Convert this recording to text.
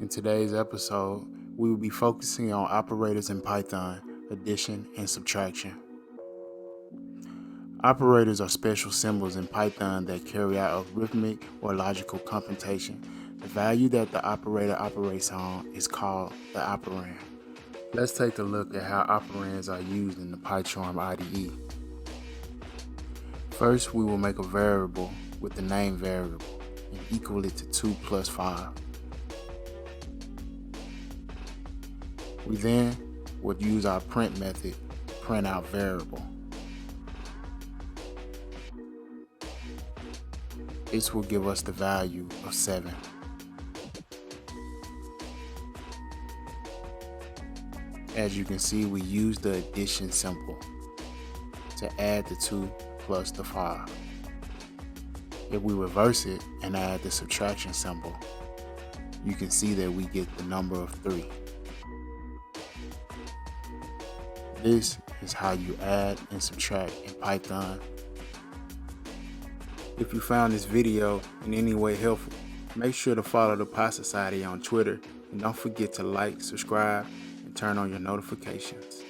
In today's episode, we will be focusing on operators in Python, addition and subtraction. Operators are special symbols in Python that carry out arithmetic or logical computation. The value that the operator operates on is called the operand. Let's take a look at how operands are used in the PyCharm IDE. First, we will make a variable with the name variable and equal it to 2 plus 5. We then would use our print method to print out variable. This will give us the value of 7. As you can see, we use the addition symbol to add the 2 plus the 5. If we reverse it and add the subtraction symbol, you can see that we get the number of 3. This is how you add and subtract in Python. If you found this video in any way helpful, make sure to follow the PySociety on Twitter and don't forget to like, subscribe, and turn on your notifications.